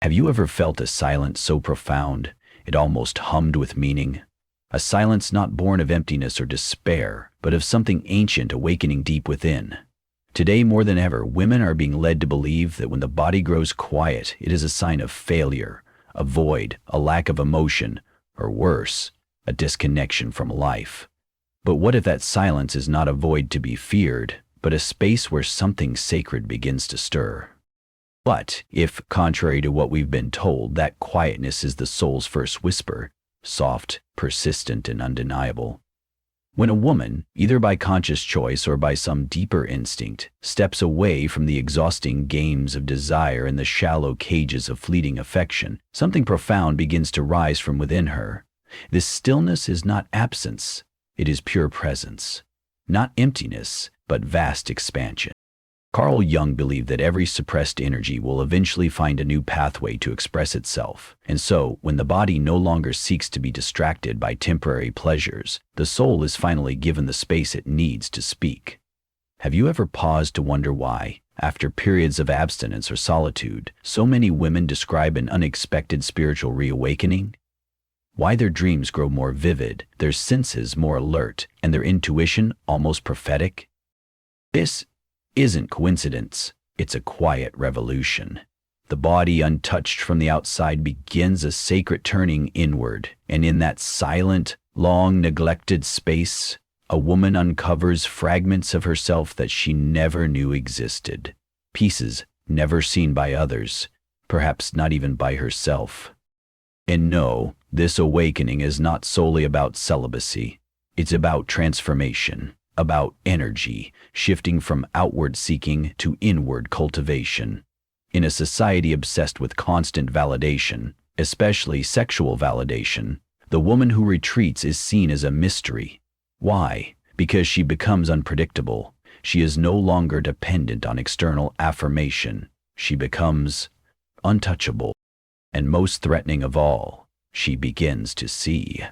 Have you ever felt a silence so profound it almost hummed with meaning? A silence not born of emptiness or despair, but of something ancient awakening deep within. Today more than ever, women are being led to believe that when the body grows quiet, it is a sign of failure, a void, a lack of emotion, or worse, a disconnection from life. But what if that silence is not a void to be feared, but a space where something sacred begins to stir? But if, contrary to what we've been told, that quietness is the soul's first whisper, soft, persistent, and undeniable. When a woman, either by conscious choice or by some deeper instinct, steps away from the exhausting games of desire and the shallow cages of fleeting affection, something profound begins to rise from within her. This stillness is not absence, it is pure presence. Not emptiness, but vast expansion. Carl Jung believed that every suppressed energy will eventually find a new pathway to express itself. And so, when the body no longer seeks to be distracted by temporary pleasures, the soul is finally given the space it needs to speak. Have you ever paused to wonder why, after periods of abstinence or solitude, so many women describe an unexpected spiritual reawakening? Why their dreams grow more vivid, their senses more alert, and their intuition almost prophetic? This isn't coincidence, it's a quiet revolution. The body, untouched from the outside, begins a sacred turning inward, and in that silent, long neglected space, a woman uncovers fragments of herself that she never knew existed, pieces never seen by others, perhaps not even by herself. And no, this awakening is not solely about celibacy, it's about transformation. About energy, shifting from outward seeking to inward cultivation. In a society obsessed with constant validation, especially sexual validation, the woman who retreats is seen as a mystery. Why? Because she becomes unpredictable. She is no longer dependent on external affirmation. She becomes untouchable. And most threatening of all, she begins to see.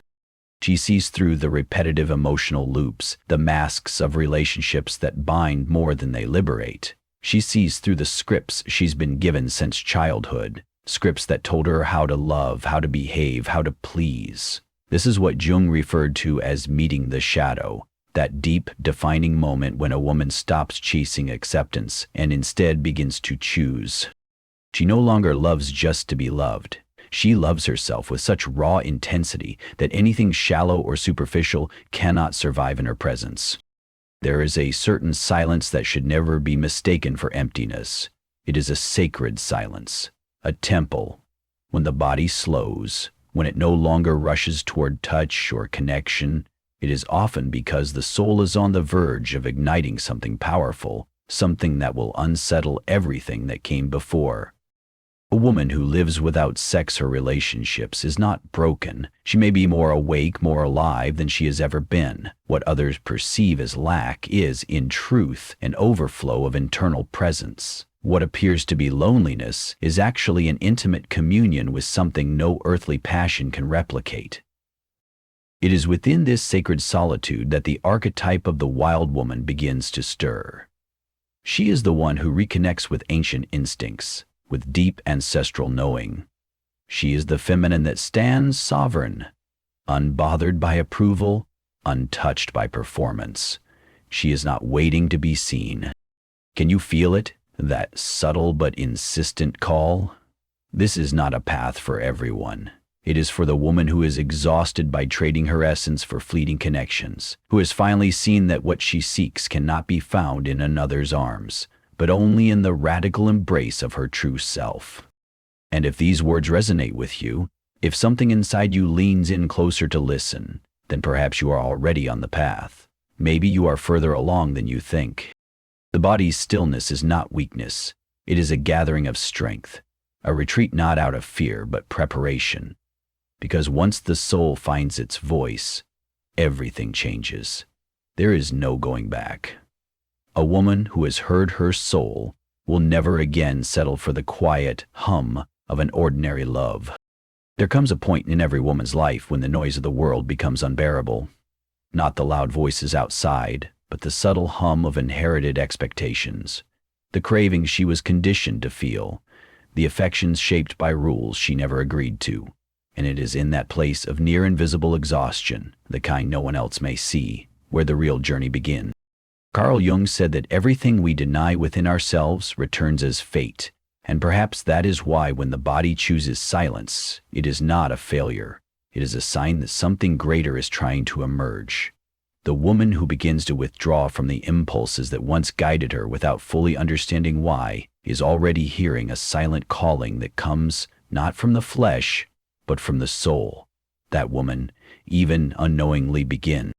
She sees through the repetitive emotional loops, the masks of relationships that bind more than they liberate. She sees through the scripts she's been given since childhood, scripts that told her how to love, how to behave, how to please. This is what Jung referred to as meeting the shadow, that deep, defining moment when a woman stops chasing acceptance and instead begins to choose. She no longer loves just to be loved. She loves herself with such raw intensity that anything shallow or superficial cannot survive in her presence. There is a certain silence that should never be mistaken for emptiness. It is a sacred silence, a temple. When the body slows, when it no longer rushes toward touch or connection, it is often because the soul is on the verge of igniting something powerful, something that will unsettle everything that came before. A woman who lives without sex or relationships is not broken. She may be more awake, more alive than she has ever been. What others perceive as lack is, in truth, an overflow of internal presence. What appears to be loneliness is actually an intimate communion with something no earthly passion can replicate. It is within this sacred solitude that the archetype of the wild woman begins to stir. She is the one who reconnects with ancient instincts, with deep ancestral knowing. She is the feminine that stands sovereign, unbothered by approval, untouched by performance. She is not waiting to be seen. Can you feel it, that subtle but insistent call? This is not a path for everyone. It is for the woman who is exhausted by trading her essence for fleeting connections, who has finally seen that what she seeks cannot be found in another's arms, but only in the radical embrace of her true self. And if these words resonate with you, if something inside you leans in closer to listen, then perhaps you are already on the path. Maybe you are further along than you think. The body's stillness is not weakness. It is a gathering of strength, a retreat not out of fear but preparation. Because once the soul finds its voice, everything changes. There is no going back. A woman who has heard her soul will never again settle for the quiet hum of an ordinary love. There comes a point in every woman's life when the noise of the world becomes unbearable. Not the loud voices outside, but the subtle hum of inherited expectations, the cravings she was conditioned to feel. the affections shaped by rules she never agreed to. And it is in that place of near invisible exhaustion, the kind no one else may see, where the real journey begins. Carl Jung said that everything we deny within ourselves returns as fate, and perhaps that is why when the body chooses silence, it is not a failure. It is a sign that something greater is trying to emerge. The woman who begins to withdraw from the impulses that once guided her without fully understanding why is already hearing a silent calling that comes not from the flesh, but from the soul. That woman, even unknowingly, begins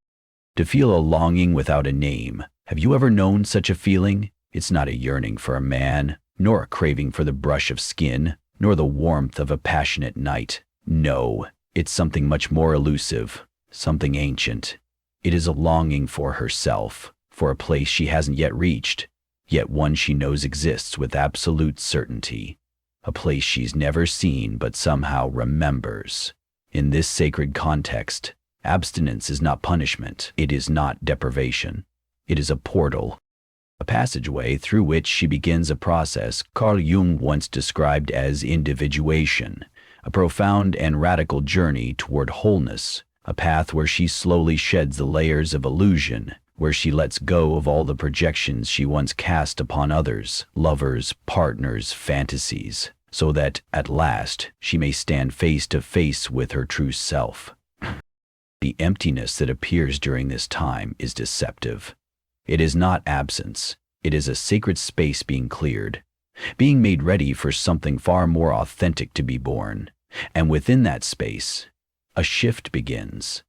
to feel a longing without a name. Have you ever known such a feeling? It's not a yearning for a man, nor a craving for the brush of skin, nor the warmth of a passionate night. No, it's something much more elusive, something ancient. It is a longing for herself, for a place she hasn't yet reached, yet one she knows exists with absolute certainty. A place she's never seen but somehow remembers. In this sacred context, abstinence is not punishment. It is not deprivation. It is a portal, a passageway through which she begins a process Carl Jung once described as individuation, a profound and radical journey toward wholeness, a path where she slowly sheds the layers of illusion, where she lets go of all the projections she once cast upon others, lovers, partners, fantasies, so that, at last, she may stand face to face with her true self. The emptiness that appears during this time is deceptive. It is not absence. It is a sacred space being cleared, being made ready for something far more authentic to be born. And within that space, a shift begins.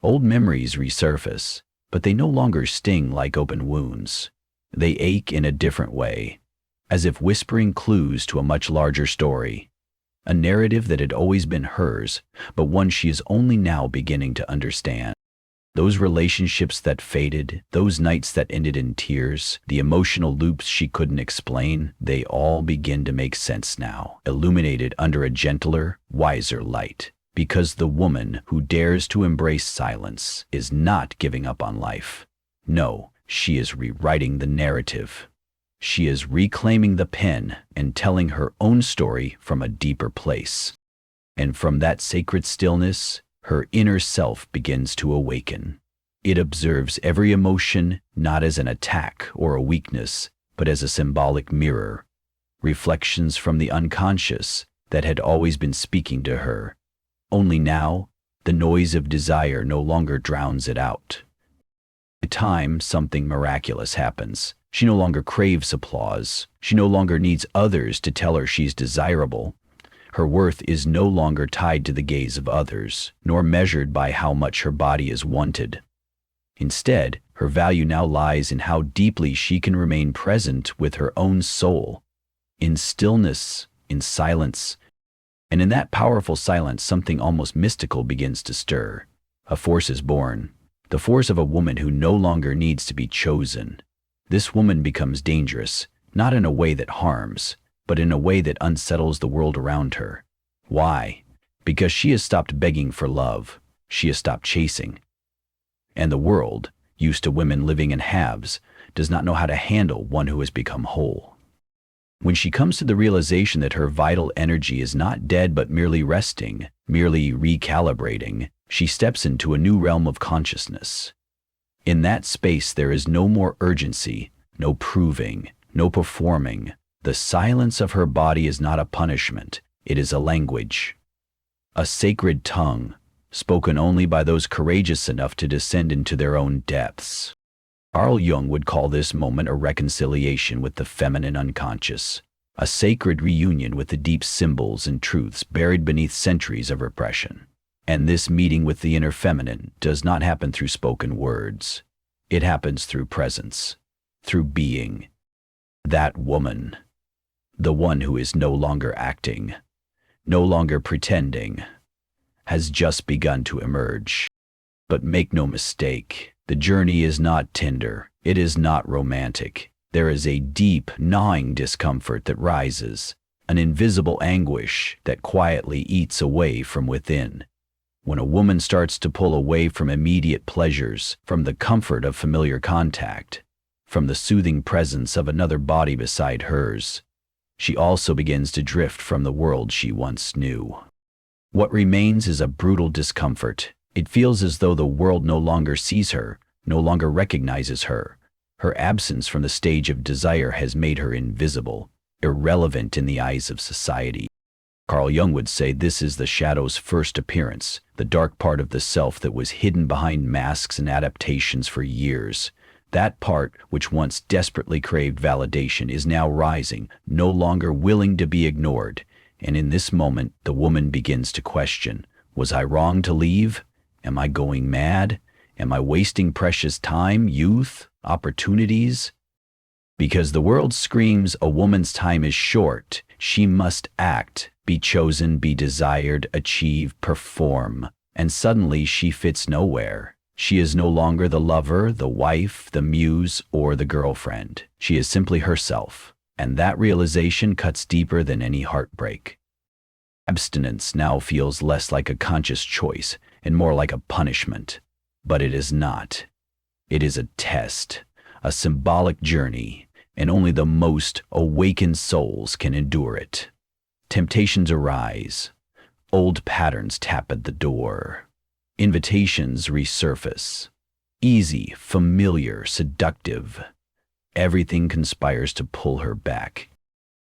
Old memories resurface, but they no longer sting like open wounds. They ache in a different way, as if whispering clues to a much larger story, a narrative that had always been hers, but one she is only now beginning to understand. Those relationships that faded, those nights that ended in tears, the emotional loops she couldn't explain, they all begin to make sense now, illuminated under a gentler, wiser light. Because the woman who dares to embrace silence is not giving up on life. No, she is rewriting the narrative. She is reclaiming the pen and telling her own story from a deeper place. And from that sacred stillness, her inner self begins to awaken. It observes every emotion not as an attack or a weakness, but as a symbolic mirror, reflections from the unconscious that had always been speaking to her. Only now, the noise of desire no longer drowns it out. At times, something miraculous happens. She no longer craves applause. She no longer needs others to tell her she's desirable. Her worth is no longer tied to the gaze of others, nor measured by how much her body is wanted. Instead, her value now lies in how deeply she can remain present with her own soul, in stillness, in silence. And in that powerful silence, something almost mystical begins to stir. A force is born, the force of a woman who no longer needs to be chosen. This woman becomes dangerous, not in a way that harms, but in a way that unsettles the world around her. Why? Because she has stopped begging for love. She has stopped chasing. And the world, used to women living in halves, does not know how to handle one who has become whole. When she comes to the realization that her vital energy is not dead but merely resting, merely recalibrating, she steps into a new realm of consciousness. In that space there is no more urgency, no proving, no performing. The silence of her body is not a punishment, it is a language, a sacred tongue, spoken only by those courageous enough to descend into their own depths. Carl Jung would call this moment a reconciliation with the feminine unconscious, a sacred reunion with the deep symbols and truths buried beneath centuries of repression. And this meeting with the inner feminine does not happen through spoken words. It happens through presence, through being. That woman, the one who is no longer acting, no longer pretending, has just begun to emerge. But make no mistake, the journey is not tender, it is not romantic. There is a deep, gnawing discomfort that rises, an invisible anguish that quietly eats away from within. When a woman starts to pull away from immediate pleasures, from the comfort of familiar contact, from the soothing presence of another body beside hers, she also begins to drift from the world she once knew. What remains is a brutal discomfort. It feels as though the world no longer sees her, no longer recognizes her. Her absence from the stage of desire has made her invisible, irrelevant in the eyes of society. Carl Jung would say this is the shadow's first appearance, the dark part of the self that was hidden behind masks and adaptations for years. That part, which once desperately craved validation, is now rising, no longer willing to be ignored. And in this moment, the woman begins to question, was I wrong to leave? Am I going mad? Am I wasting precious time, youth, opportunities? Because the world screams a woman's time is short, she must act, be chosen, be desired, achieve, perform. And suddenly she fits nowhere. She is no longer the lover, the wife, the muse, or the girlfriend. She is simply herself. And that realization cuts deeper than any heartbreak. Abstinence now feels less like a conscious choice and more like a punishment. But it is not. It is a test, a symbolic journey, and only the most awakened souls can endure it. Temptations arise. Old patterns tap at the door. Invitations resurface. Easy, familiar, seductive. Everything conspires to pull her back.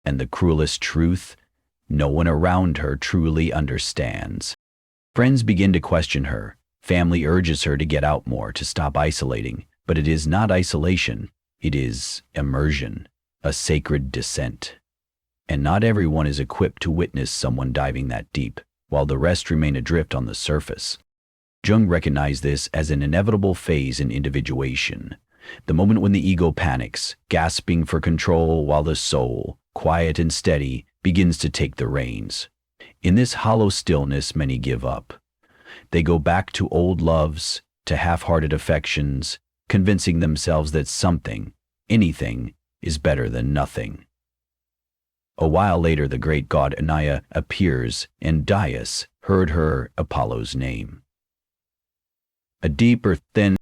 And the cruelest truth, no one around her truly understands. Friends begin to question her. Family urges her to get out more, to stop isolating. But it is not isolation. It is immersion, a sacred descent. And not everyone is equipped to witness someone diving that deep, while the rest remain adrift on the surface. Jung recognized this as an inevitable phase in individuation. The moment when the ego panics, gasping for control while the soul, quiet and steady, begins to take the reins. In this hollow stillness, many give up. They go back to old loves, to half-hearted affections, convincing themselves that something, anything, is better than nothing. A while later, the great god Anaya appears, and Daius heard her Apollo's name. A deeper, thin,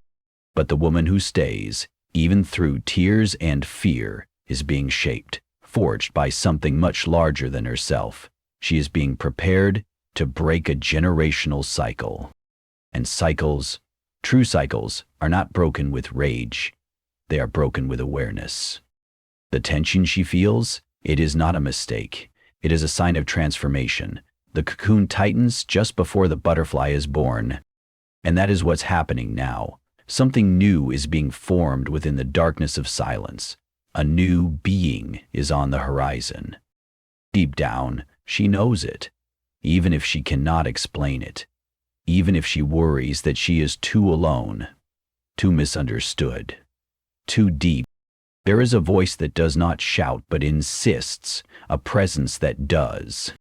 but the woman who stays, even through tears and fear, is being shaped, forged by something much larger than herself. She is being prepared to break a generational cycle. And cycles, true cycles, are not broken with rage. They are broken with awareness. The tension she feels, it is not a mistake. It is a sign of transformation. The cocoon tightens just before the butterfly is born. And that is what's happening now. Something new is being formed within the darkness of silence. A new being is on the horizon. Deep down, she knows it, even if she cannot explain it, even if she worries that she is too alone, too misunderstood, too deep. There is a voice that does not shout but insists, a presence that does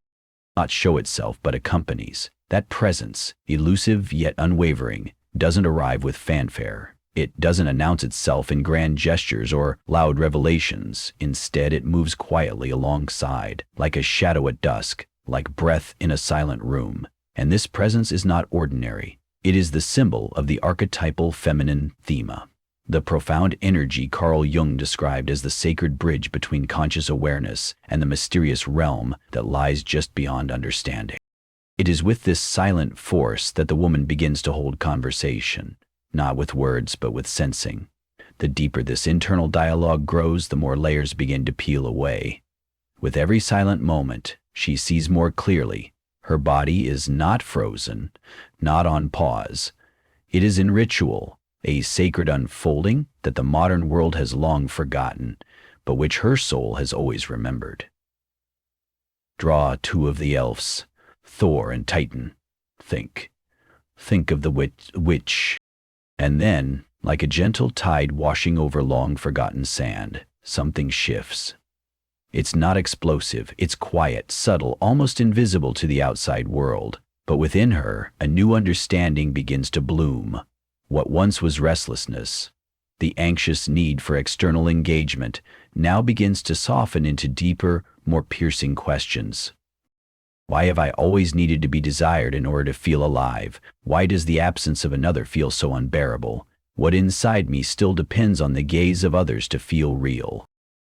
not show itself but accompanies. That presence, elusive yet unwavering, doesn't arrive with fanfare. It doesn't announce itself in grand gestures or loud revelations. Instead, it moves quietly alongside, like a shadow at dusk, like breath in a silent room. And this presence is not ordinary. It is the symbol of the archetypal feminine theme, the profound energy Carl Jung described as the sacred bridge between conscious awareness and the mysterious realm that lies just beyond understanding. It is with this silent force that the woman begins to hold conversation, not with words but with sensing. The deeper this internal dialogue grows, the more layers begin to peel away. With every silent moment, she sees more clearly. Her body is not frozen, not on pause. It is in ritual, a sacred unfolding that the modern world has long forgotten, but which her soul has always remembered. Draw two of the elves, Thor and Titan. Think of the witch. And then, like a gentle tide washing over long-forgotten sand, something shifts. It's not explosive, it's quiet, subtle, almost invisible to the outside world. But within her, a new understanding begins to bloom. What once was restlessness, the anxious need for external engagement, now begins to soften into deeper, more piercing questions. Why have I always needed to be desired in order to feel alive? Why does the absence of another feel so unbearable? What inside me still depends on the gaze of others to feel real?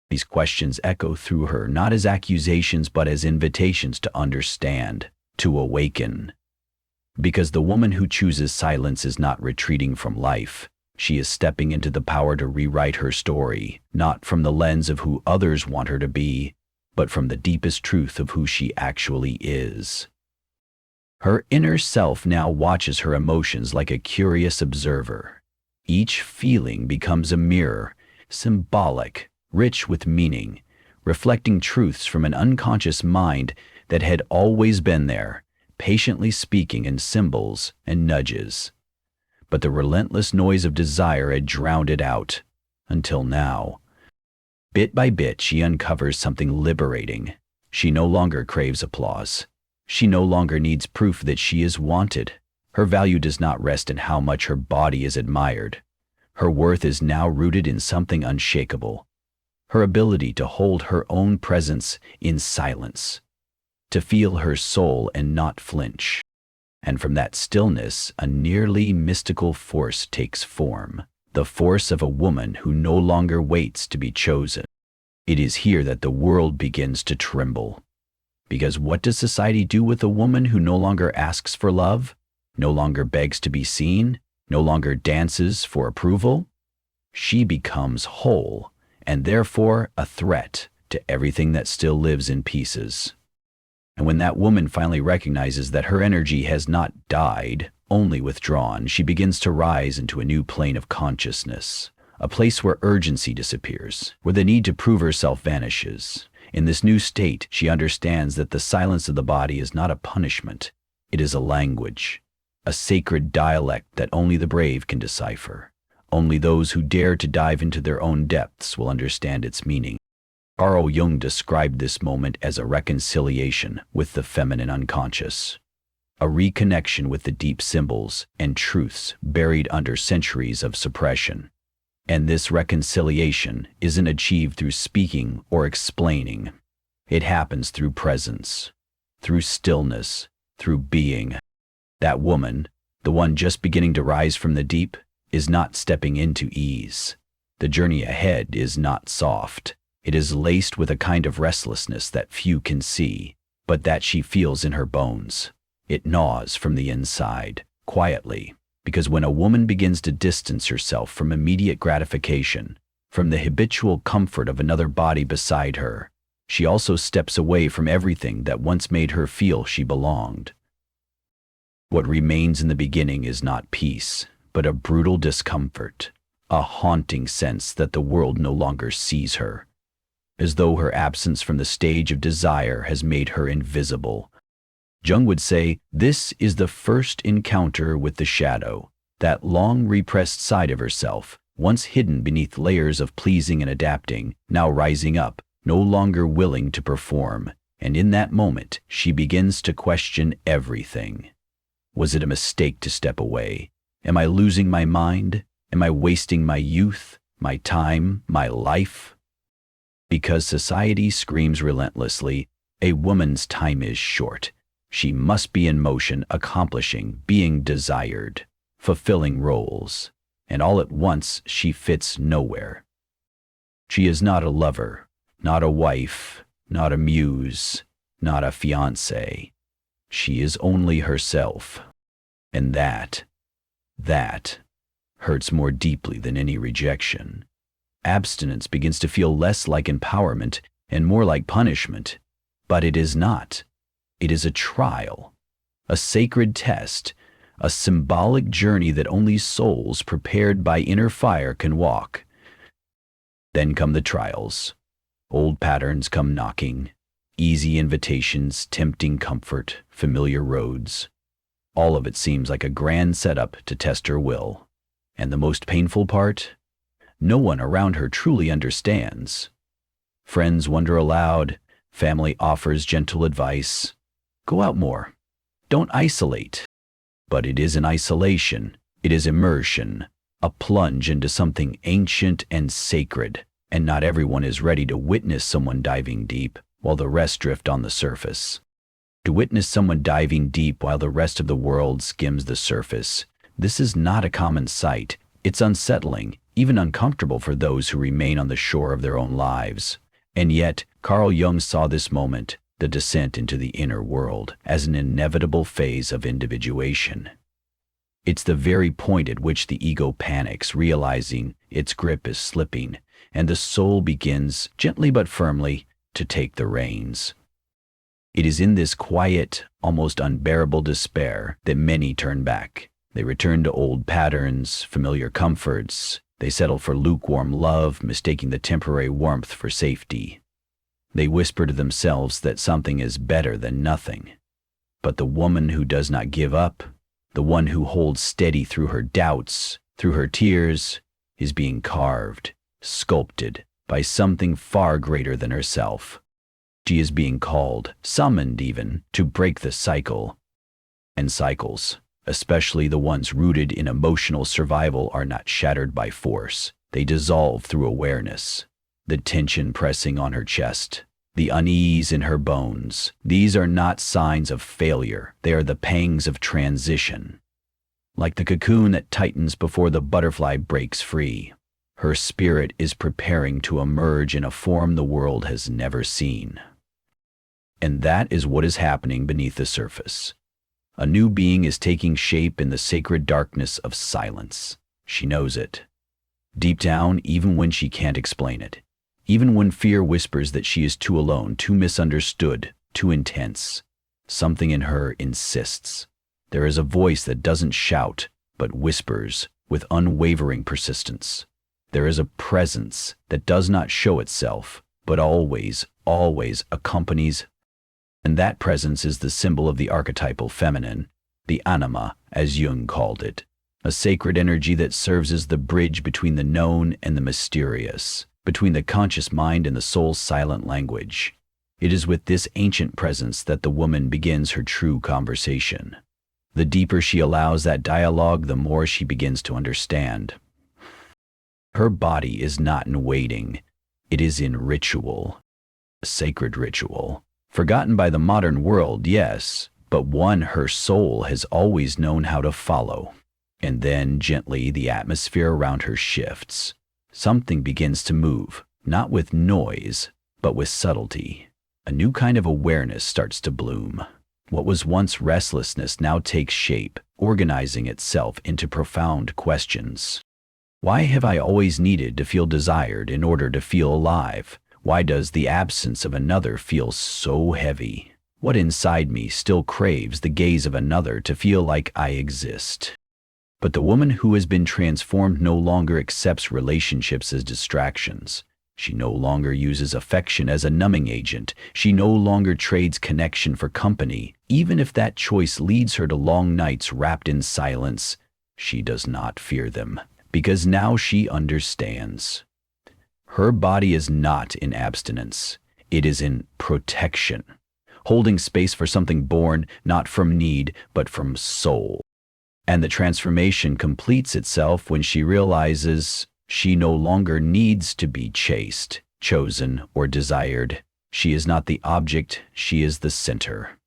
These questions echo through her not as accusations but as invitations to understand, to awaken. Because the woman who chooses silence is not retreating from life. She is stepping into the power to rewrite her story, not from the lens of who others want her to be, but from the deepest truth of who she actually is. Her inner self now watches her emotions like a curious observer. Each feeling becomes a mirror, symbolic, rich with meaning, reflecting truths from an unconscious mind that had always been there, patiently speaking in symbols and nudges. But the relentless noise of desire had drowned it out, until now. Bit by bit, she uncovers something liberating. She no longer craves applause. She no longer needs proof that she is wanted. Her value does not rest in how much her body is admired. Her worth is now rooted in something unshakable. Her ability to hold her own presence in silence, to feel her soul and not flinch. And from that stillness, a nearly mystical force takes form, the force of a woman who no longer waits to be chosen. It is here that the world begins to tremble. Because what does society do with a woman who no longer asks for love, no longer begs to be seen, no longer dances for approval? She becomes whole, and therefore a threat to everything that still lives in pieces. And when that woman finally recognizes that her energy has not died, only withdrawn, she begins to rise into a new plane of consciousness, a place where urgency disappears, where the need to prove herself vanishes. In this new state, she understands that the silence of the body is not a punishment. It is a language, a sacred dialect that only the brave can decipher. Only those who dare to dive into their own depths will understand its meaning. Carl Jung described this moment as a reconciliation with the feminine unconscious, a reconnection with the deep symbols and truths buried under centuries of suppression. And this reconciliation isn't achieved through speaking or explaining. It happens through presence, through stillness, through being. That woman, the one just beginning to rise from the deep, is not stepping into ease. The journey ahead is not soft. It is laced with a kind of restlessness that few can see, but that she feels in her bones. It gnaws from the inside, quietly, because when a woman begins to distance herself from immediate gratification, from the habitual comfort of another body beside her, she also steps away from everything that once made her feel she belonged. What remains in the beginning is not peace, but a brutal discomfort, a haunting sense that the world no longer sees her, as though her absence from the stage of desire has made her invisible. Jung would say, this is the first encounter with the shadow, that long repressed side of herself, once hidden beneath layers of pleasing and adapting, now rising up, no longer willing to perform. And in that moment, she begins to question everything. Was it a mistake to step away? Am I losing my mind? Am I wasting my youth, my time, my life? Because society screams relentlessly, a woman's time is short. She must be in motion, accomplishing, being desired, fulfilling roles, and all at once she fits nowhere. She is not a lover, not a wife, not a muse, not a fiancée. She is only herself, and that hurts more deeply than any rejection. Abstinence begins to feel less like empowerment and more like punishment, but it is not. It is a trial, a sacred test, a symbolic journey that only souls prepared by inner fire can walk. Then come the trials. Old patterns come knocking, easy invitations, tempting comfort, familiar roads. All of it seems like a grand setup to test her will. And the most painful part? No one around her truly understands. Friends wonder aloud, family offers gentle advice. Go out more. Don't isolate. But it isn't isolation. It is immersion, a plunge into something ancient and sacred. And not everyone is ready to witness someone diving deep while the rest drift on the surface. To witness someone diving deep while the rest of the world skims the surface, this is not a common sight. It's unsettling, even uncomfortable for those who remain on the shore of their own lives. And yet, Carl Jung saw this moment, the descent into the inner world, as an inevitable phase of individuation. It's the very point at which the ego panics, realizing its grip is slipping, and the soul begins, gently but firmly, to take the reins. It is in this quiet, almost unbearable despair that many turn back. They return to old patterns, familiar comforts. They settle for lukewarm love, mistaking the temporary warmth for safety. They whisper to themselves that something is better than nothing. But the woman who does not give up, the one who holds steady through her doubts, through her tears, is being carved, sculpted by something far greater than herself. She is being called, summoned even, to break the cycle. And cycles, especially the ones rooted in emotional survival, are not shattered by force. They dissolve through awareness. The tension pressing on her chest, the unease in her bones, these are not signs of failure. They are the pangs of transition. Like the cocoon that tightens before the butterfly breaks free, her spirit is preparing to emerge in a form the world has never seen. And that is what is happening beneath the surface. A new being is taking shape in the sacred darkness of silence. She knows it. Deep down, even when she can't explain it. Even when fear whispers that she is too alone, too misunderstood, too intense, something in her insists. There is a voice that doesn't shout, but whispers with unwavering persistence. There is a presence that does not show itself, but always, always accompanies. And that presence is the symbol of the archetypal feminine, the anima, as Jung called it, a sacred energy that serves as the bridge between the known and the mysterious, between the conscious mind and the soul's silent language. It is with this ancient presence that the woman begins her true conversation. The deeper she allows that dialogue, the more she begins to understand. Her body is not in waiting, it is in ritual, a sacred ritual. Forgotten by the modern world, yes, but one her soul has always known how to follow. And then, gently, the atmosphere around her shifts. Something begins to move, not with noise, but with subtlety. A new kind of awareness starts to bloom. What was once restlessness now takes shape, organizing itself into profound questions. Why have I always needed to feel desired in order to feel alive? Why does the absence of another feel so heavy? What inside me still craves the gaze of another to feel like I exist? But the woman who has been transformed no longer accepts relationships as distractions. She no longer uses affection as a numbing agent. She no longer trades connection for company. Even if that choice leads her to long nights wrapped in silence, she does not fear them, because now she understands. Her body is not in abstinence. It is in protection, holding space for something born not from need, but from soul. And the transformation completes itself when she realizes she no longer needs to be chased, chosen, or desired. She is not the object, she is the center,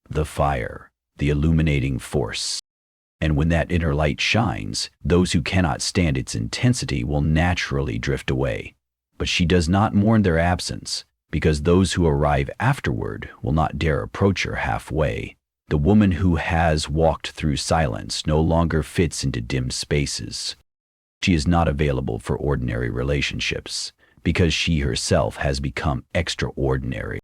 the fire, the illuminating force. And when that inner light shines, those who cannot stand its intensity will naturally drift away. But she does not mourn their absence, because those who arrive afterward will not dare approach her halfway. The woman who has walked through silence no longer fits into dim spaces. She is not available for ordinary relationships, because she herself has become extraordinary.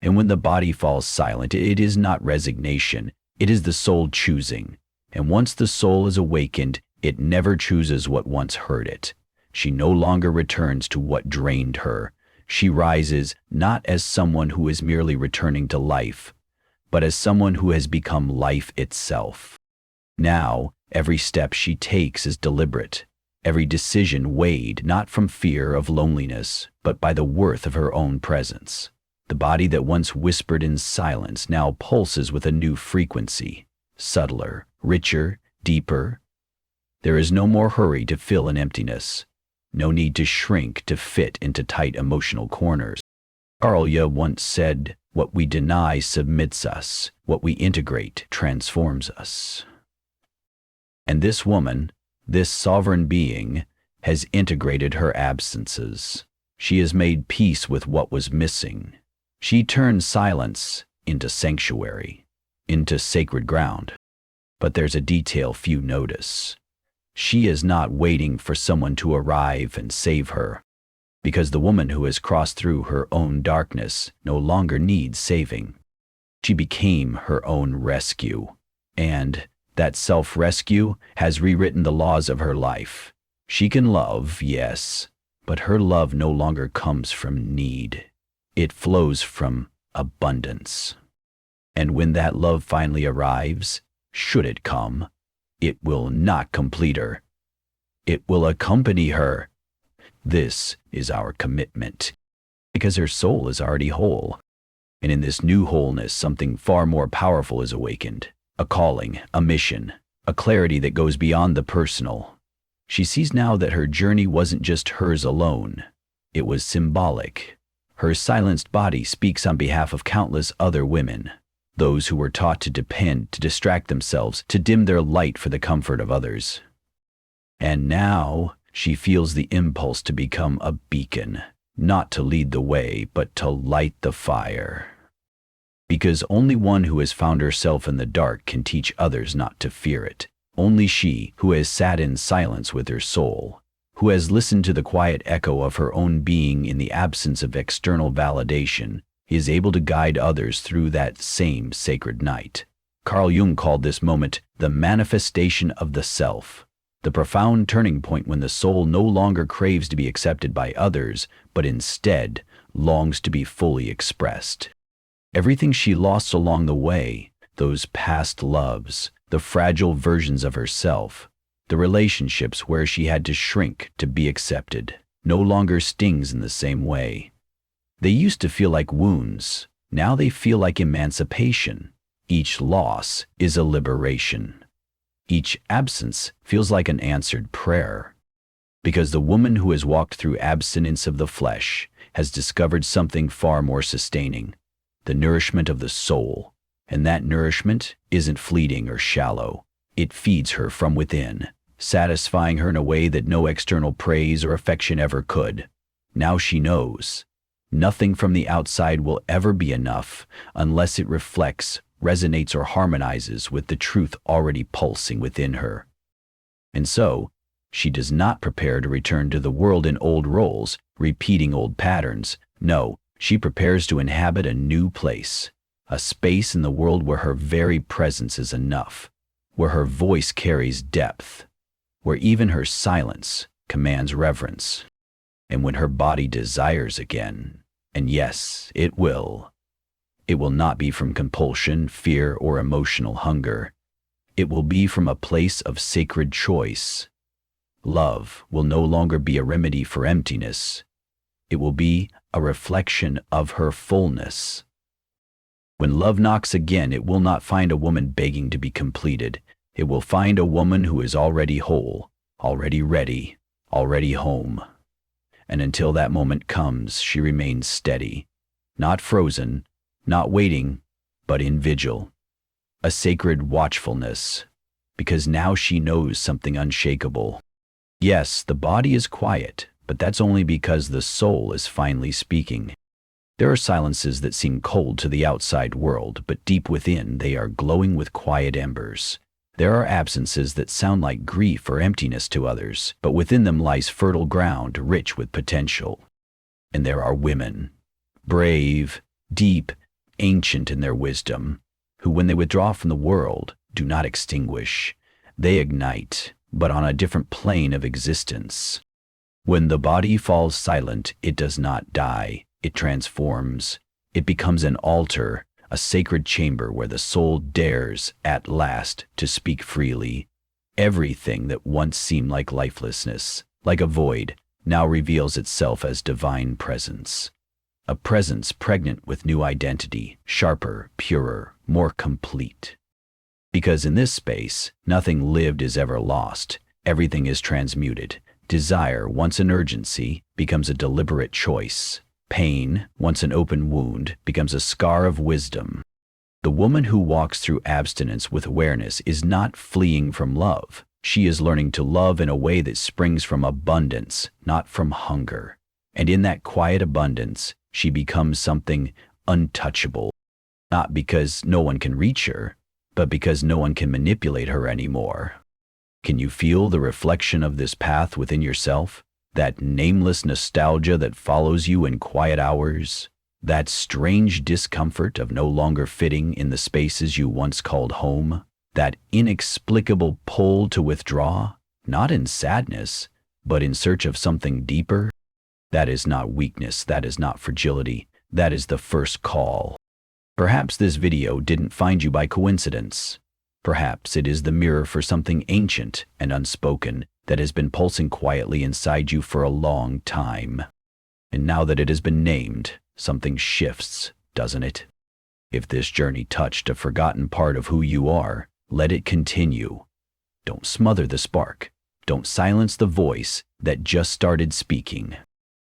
And when the body falls silent, it is not resignation, it is the soul choosing. And once the soul is awakened, it never chooses what once hurt it. She no longer returns to what drained her. She rises not as someone who is merely returning to life, but as someone who has become life itself. Now, every step she takes is deliberate, every decision weighed not from fear of loneliness, but by the worth of her own presence. The body that once whispered in silence now pulses with a new frequency, subtler, richer, deeper. There is no more hurry to fill an emptiness, no need to shrink to fit into tight emotional corners. Carl Jung once said, "What we deny submits us, what we integrate transforms us." And this woman, this sovereign being, has integrated her absences. She has made peace with what was missing. She turns silence into sanctuary, into sacred ground. But there's a detail few notice. She is not waiting for someone to arrive and save her, because the woman who has crossed through her own darkness no longer needs saving. She became her own rescue, and that self-rescue has rewritten the laws of her life. She can love, yes, but her love no longer comes from need. It flows from abundance. And when that love finally arrives, should it come, it will not complete her. It will accompany her. This is our commitment, because her soul is already whole. And in this new wholeness, something far more powerful is awakened. A calling, a mission, a clarity that goes beyond the personal. She sees now that her journey wasn't just hers alone. It was symbolic. Her silenced body speaks on behalf of countless other women, those who were taught to depend, to distract themselves, to dim their light for the comfort of others. And now she feels the impulse to become a beacon, not to lead the way, but to light the fire. Because only one who has found herself in the dark can teach others not to fear it. Only she who has sat in silence with her soul, who has listened to the quiet echo of her own being in the absence of external validation, is able to guide others through that same sacred night. Carl Jung called this moment the manifestation of the self, the profound turning point when the soul no longer craves to be accepted by others, but instead longs to be fully expressed. Everything she lost along the way, those past loves, the fragile versions of herself, the relationships where she had to shrink to be accepted, no longer stings in the same way. They used to feel like wounds. Now they feel like emancipation. Each loss is a liberation. Each absence feels like an answered prayer. Because the woman who has walked through abstinence of the flesh has discovered something far more sustaining, the nourishment of the soul. And that nourishment isn't fleeting or shallow. It feeds her from within, satisfying her in a way that no external praise or affection ever could. Now she knows. Nothing from the outside will ever be enough unless it reflects, resonates, or harmonizes with the truth already pulsing within her. And so, she does not prepare to return to the world in old roles, repeating old patterns. No, she prepares to inhabit a new place, a space in the world where her very presence is enough, where her voice carries depth, where even her silence commands reverence. And when her body desires again, and yes, it will not be from compulsion, fear, or emotional hunger. It will be from a place of sacred choice. Love will no longer be a remedy for emptiness. It will be a reflection of her fullness. When love knocks again, it will not find a woman begging to be completed. It will find a woman who is already whole, already ready, already home. And until that moment comes, she remains steady, not frozen, not waiting, but in vigil, a sacred watchfulness, because now she knows something unshakable. Yes, the body is quiet, but that's only because the soul is finally speaking. There are silences that seem cold to the outside world, but deep within they are glowing with quiet embers. There are absences that sound like grief or emptiness to others, but within them lies fertile ground rich with potential. And there are women, brave, deep, ancient in their wisdom, who when they withdraw from the world, do not extinguish. They ignite, but on a different plane of existence. When the body falls silent, it does not die. It transforms. It becomes an altar, a sacred chamber where the soul dares, at last, to speak freely. Everything that once seemed like lifelessness, like a void, now reveals itself as divine presence. A presence pregnant with new identity, sharper, purer, more complete. Because in this space, nothing lived is ever lost. Everything is transmuted. Desire, once an urgency, becomes a deliberate choice. Pain, once an open wound, becomes a scar of wisdom. The woman who walks through abstinence with awareness is not fleeing from love. She is learning to love in a way that springs from abundance, not from hunger. And in that quiet abundance, she becomes something untouchable, not because no one can reach her, but because no one can manipulate her anymore. Can you feel the reflection of this path within yourself? That nameless nostalgia that follows you in quiet hours? That strange discomfort of no longer fitting in the spaces you once called home? That inexplicable pull to withdraw, not in sadness, but in search of something deeper? That is not weakness, that is not fragility, that is the first call. Perhaps this video didn't find you by coincidence. Perhaps it is the mirror for something ancient and unspoken that has been pulsing quietly inside you for a long time. And now that it has been named, something shifts, doesn't it? If this journey touched a forgotten part of who you are, let it continue. Don't smother the spark. Don't silence the voice that just started speaking.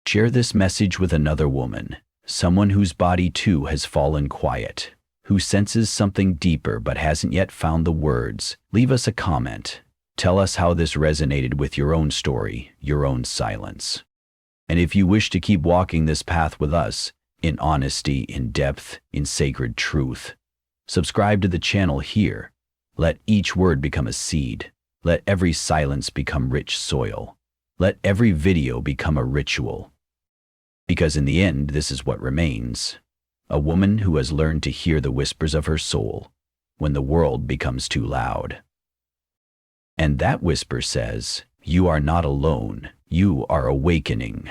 Share this message with another woman, someone whose body too has fallen quiet, who senses something deeper but hasn't yet found the words. Leave us a comment. Tell us how this resonated with your own story, your own silence. And if you wish to keep walking this path with us, in honesty, in depth, in sacred truth, subscribe to the channel here. Let each word become a seed. Let every silence become rich soil. Let every video become a ritual. Because in the end, this is what remains. A woman who has learned to hear the whispers of her soul when the world becomes too loud. And that whisper says, you are not alone, you are awakening.